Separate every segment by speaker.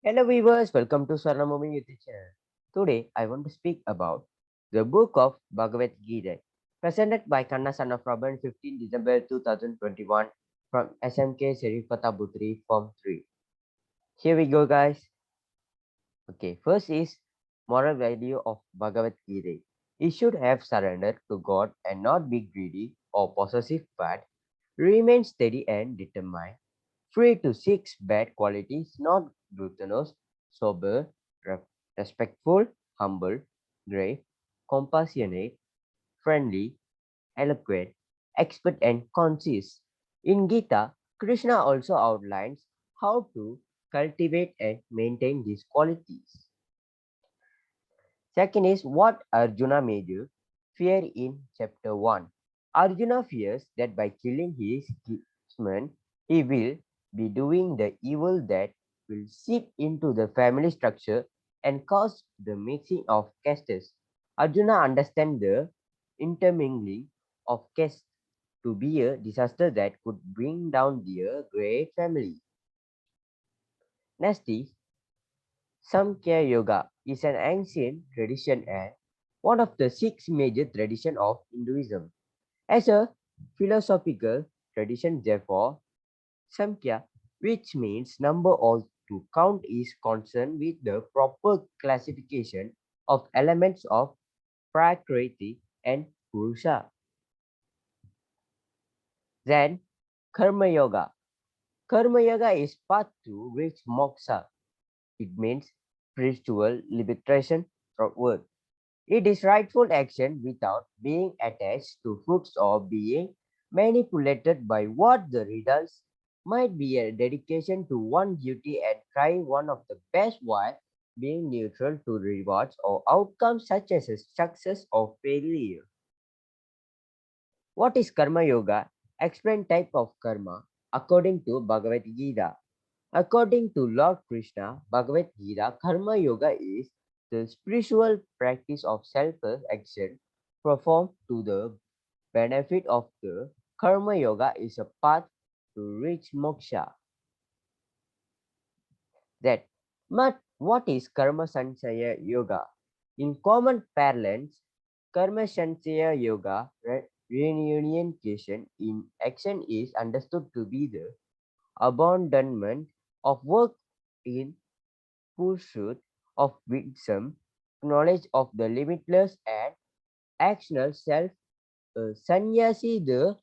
Speaker 1: Hello viewers, welcome to Swarnabhumi YouTube channel. Today I want to speak about the book of Bhagavad Gita, presented by Kanna son of Robin 15 December 2021 from SMK Serifata Butri Form 3. Here we go guys. Okay, first is moral value of Bhagavad Gita. You should have surrendered to God and not be greedy or possessive but remain steady and determined, free to seek bad qualities, not gluttonous, sober, respectful, humble, grave, compassionate, friendly, eloquent, expert, and concise. In Gita, Krishna also outlines how to cultivate and maintain these qualities. Second is what Arjuna made you fear in chapter 1. Arjuna fears that by killing his kinsman, he will be doing the evil that will seep into the family structure and cause the mixing of castes. Arjuna understands the intermingling of castes to be a disaster that could bring down their great family. Next is Samkhya Yoga is an ancient tradition and one of the six major traditions of Hinduism. As a philosophical tradition, therefore, Samkhya, which means number or to count, is concerned with the proper classification of elements of Prakriti and Purusha. Then, Karma Yoga. Karma Yoga is path to reach moksha. It means spiritual liberation from work. It is rightful action without being attached to fruits or being manipulated by what the results might be a dedication to one duty and trying one of the best while being neutral to rewards or outcomes such as a success or failure. What is Karma Yoga? Explain type of karma according to Bhagavad Gita. According to Lord Krishna, Bhagavad Gita, Karma Yoga is the spiritual practice of self-action performed to the benefit of the Karma Yoga is a path to reach moksha. That what is Karma Sansaya Yoga? In common parlance, Karma Sansaya Yoga reunification in action is understood to be the abandonment of work in pursuit of wisdom, knowledge of the limitless and actional self. A sannyasi, the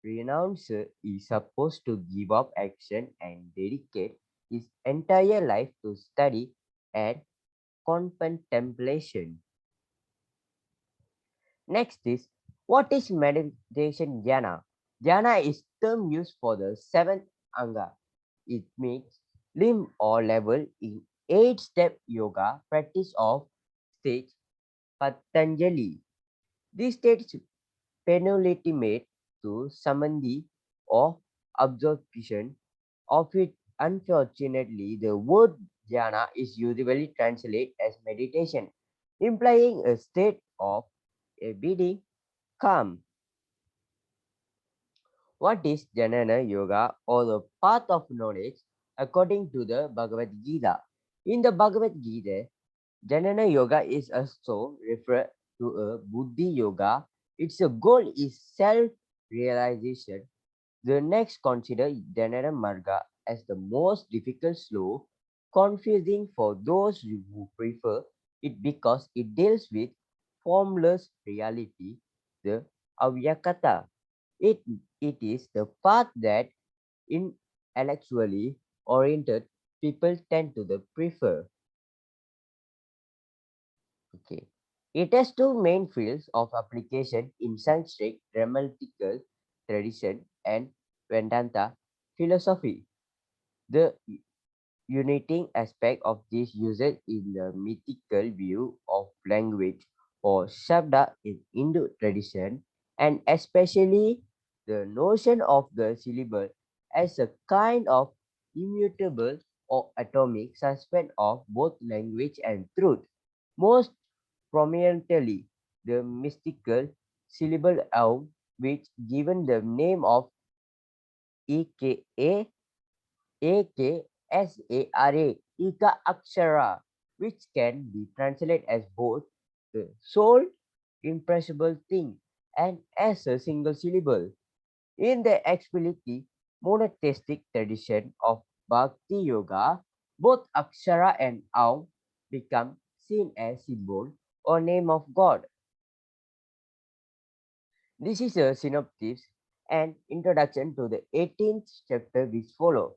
Speaker 1: renouncer, is supposed to give up action and dedicate his entire life to study and contemplation. Next is what is meditation jhana? Jhana is term used for the seventh anga. It means limb or level in eight-step yoga practice of stage Patanjali. This stage penultimate to samadhi or absorption of it. Unfortunately, the word jhana is usually translated as meditation, implying a state of a being calm. What is Jnana Yoga or the path of knowledge according to the Bhagavad Gita? In the Bhagavad Gita, Jnana Yoga is also referred to a Buddhi Yoga. Its goal is self-realization. The next consider Jnana Marga as the most difficult, slow, confusing for those who prefer it because it deals with formless reality, the Avyakata. It, it is the path that intellectually oriented people tend to the prefer. Okay. It has two main fields of application in Sanskrit grammatical tradition and Vedanta philosophy. The uniting aspect of this uses in the mythical view of language or Shabda in Hindu tradition, and especially the notion of the syllable as a kind of immutable or atomic suspension of both language and truth. Most prominently, the mystical syllable Aum, which given the name of EKA, S-A-R-A, Ika Akshara, which can be translated as both the sole impressible thing and as a single syllable. In the explicitly monotheistic tradition of Bhakti Yoga, both Akshara and Aum become seen as symbol or name of God. This is a synopsis and introduction to the 18th chapter which follow.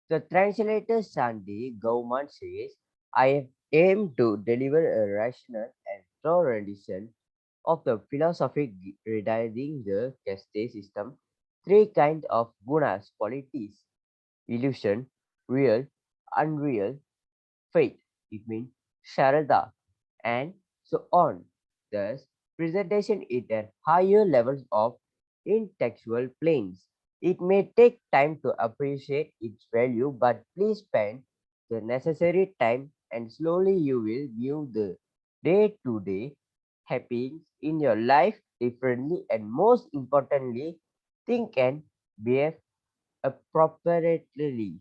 Speaker 1: The translator Sandi Gauman says, I have aimed to deliver a rational and thorough rendition of the philosophy regarding the caste system, three kinds of gunas, qualities, illusion, real, unreal, faith, it means Sharada, and so on. Thus, presentation is at higher levels of intellectual planes. It may take time to appreciate its value, but please spend the necessary time and slowly you will view the day-to-day happenings in your life differently and most importantly, think and behave appropriately.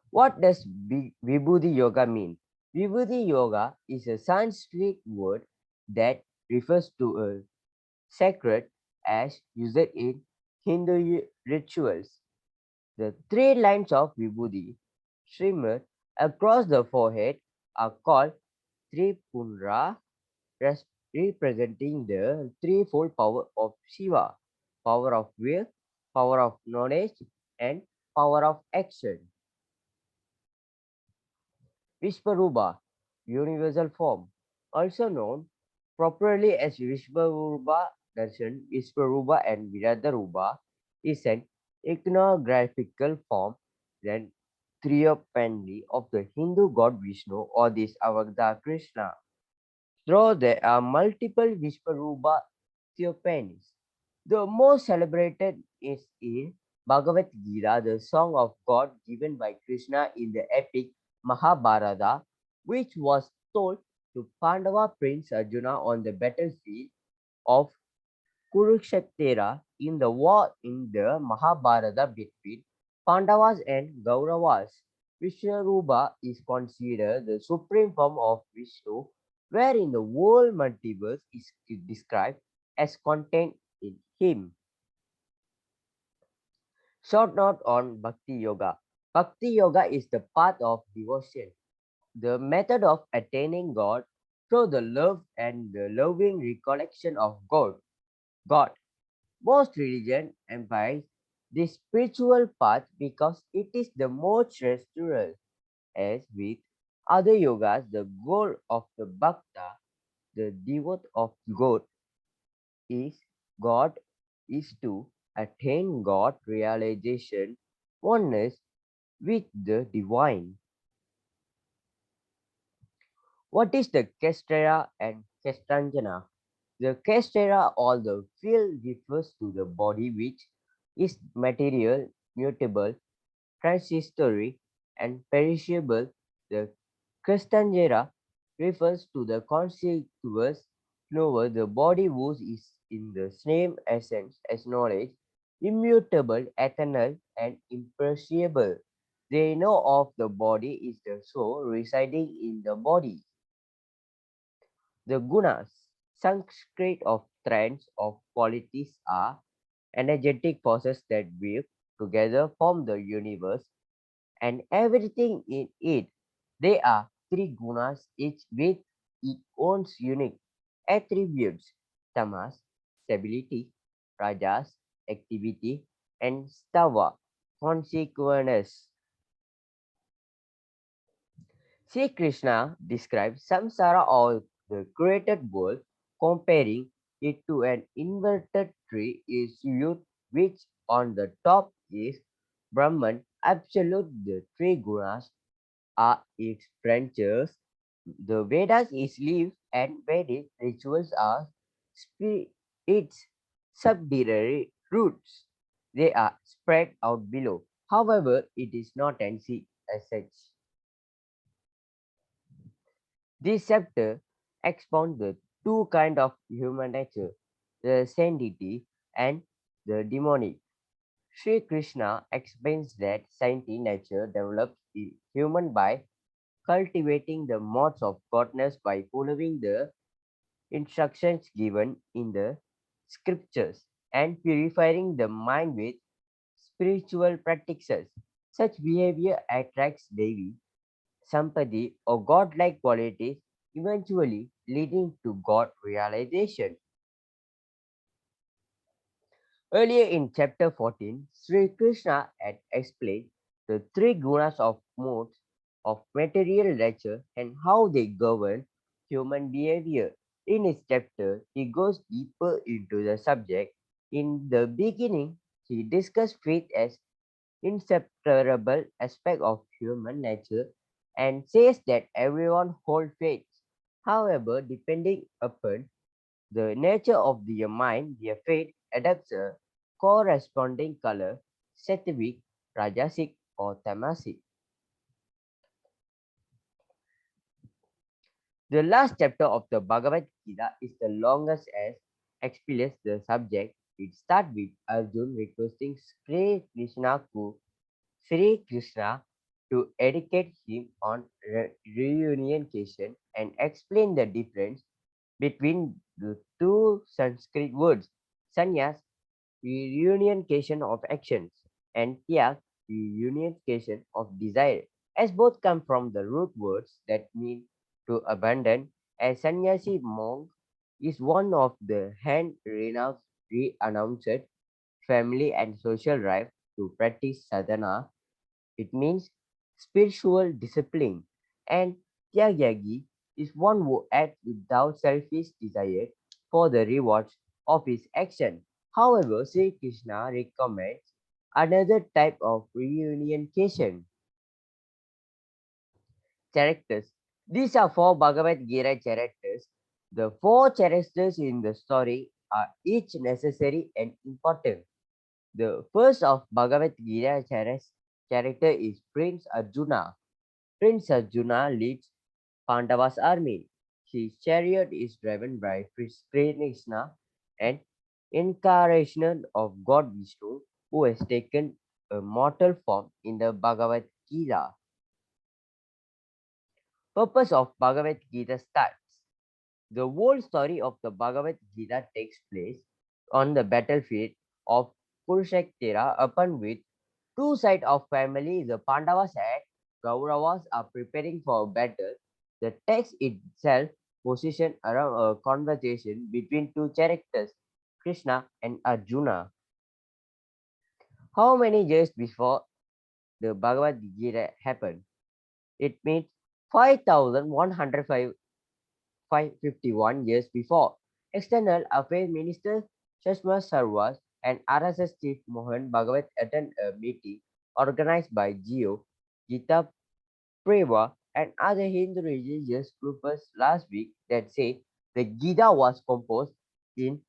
Speaker 1: What does Vibhuti Yoga mean? Vibhuti Yoga is a Sanskrit word that refers to a sacred ash used in Hindu rituals. The three lines of Vibhuti shimmer across the forehead are called Tripura, representing the threefold power of Shiva: power of will, power of knowledge, and power of action. Vishvarupa, universal form, also known properly as Vishvarupa Darshan, Vishvarupa and Viradarupa, is an iconographical form and theophany of the Hindu god Vishnu or this Avagda Krishna. Though there are multiple Vishvarupa theophanies, the most celebrated is in Bhagavad Gita, the song of God given by Krishna in the epic Mahabharata, which was told to Pandava Prince Arjuna on the battlefield of Kurukshetra in the war in the Mahabharata between Pandavas and Kauravas. Vishnurupa is considered the supreme form of Vishnu, wherein the whole multiverse is described as contained in him. Short note on Bhakti Yoga. Bhakti Yoga is the path of devotion, the method of attaining God through the love and the loving recollection of God. Most religions emphasize this spiritual path because it is the most natural. As with other yogas, the goal of the bhakta, the devotee of is God, is to attain God realization, oneness with the divine. What is the Kestera and Kestanjana? The Kestera or the field refers to the body which is material, mutable, transitory, and perishable. The Castanjera refers to the conspicuous flower. The body whose is in the same essence as knowledge, immutable, eternal, and imperishable. They know of the body is the soul residing in the body. The gunas, Sanskrit of trends of qualities, are energetic forces that weave together form the universe and everything in it. They are three gunas, each with its own unique attributes: tamas, stability; rajas, activity; and stava, consequence. Sri Krishna describes samsara or the created world, comparing it to an inverted tree is youth, which on the top is Brahman, absolute. The three gunas are its branches. The Vedas is leaves and Vedic rituals are its subsidiary roots. They are spread out below. However, it is not an seed as such. This chapter expounds the two kinds of human nature, the sanctity and the demonic. Sri Krishna explains that saintly nature develops in human by cultivating the modes of godness by following the instructions given in the scriptures and purifying the mind with spiritual practices. Such behavior attracts Devi, Sampadi, or godlike qualities, eventually leading to God realization. Earlier in chapter 14, Sri Krishna had explained the three gunas of modes of material nature and how they govern human behavior. In his chapter, he goes deeper into the subject. In the beginning, he discussed faith as inseparable aspect of human nature and says that everyone holds faith. However, depending upon the nature of their mind, their faith adopts a corresponding color, sattvic, rajasic, or tamasic. The last chapter of the Bhagavad Gita is the longest as explains the subject. It starts with Arjun requesting Sri Krishna to educate him on reunification and explain the difference between the two Sanskrit words, sannyas, reunification of actions, and tyag, reunification of desire, as both come from the root words that mean to abandon. A sannyasi monk is one of the re-announced family and social life to practice sadhana. It means spiritual discipline. And Tyagagi is one who acts without selfish desire for the rewards of his action. However, Sri Krishna recommends another type of reunification. Characters. These are four Bhagavad Gita characters. The four characters in the story are each necessary and important. The first of Bhagavad Gita character is Prince Arjuna. Prince Arjuna leads Pandava's army. His chariot is driven by Krishna, an incarnation of God Vishnu, who has taken a mortal form in the Bhagavad Gita. Purpose of Bhagavad Gita starts. The whole story of the Bhagavad Gita takes place on the battlefield of Kurukshetra, upon which two sides of family, the Pandavas and Kauravas, are preparing for a battle. The text itself positions around a conversation between two characters, Krishna and Arjuna. How many years before the Bhagavad Gita happened? It means 5,151 years before. External Affairs Minister Shashma Sarwas and RSS Chief Mohan Bhagwat attended a meeting organized by GEO, Gita Preva, and other Hindu religious groups last week that say the Gita was composed in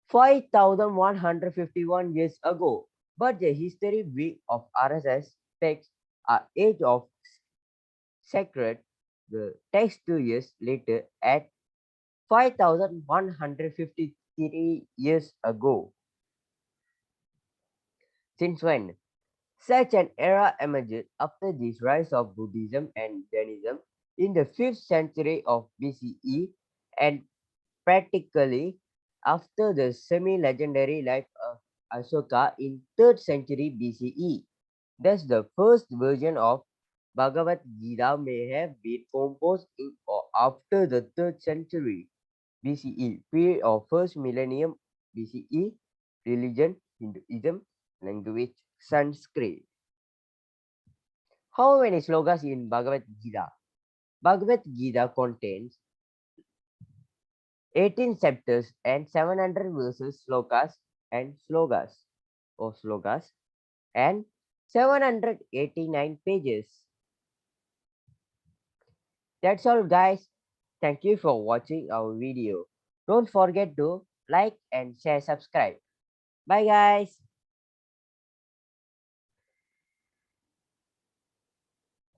Speaker 1: 5,151 years ago. But the history week of RSS texts are age of sacred. The text 2 years later at 5,153 years ago. Since when? Such an era emerged after the rise of Buddhism and Jainism in the 5th century of BCE and practically after the semi-legendary life of Ashoka in 3rd century BCE. Thus, the first version of Bhagavad Gita may have been composed in or after the 3rd century BCE, period of first millennium BCE, religion, Hinduism, language, Sanskrit. How many slokas in Bhagavad Gita? Bhagavad Gita contains 18 chapters and 700 verses, and slogas, and 789 pages. That's all, guys. Thank you for watching our video. Don't forget to like and share, subscribe. Bye, guys.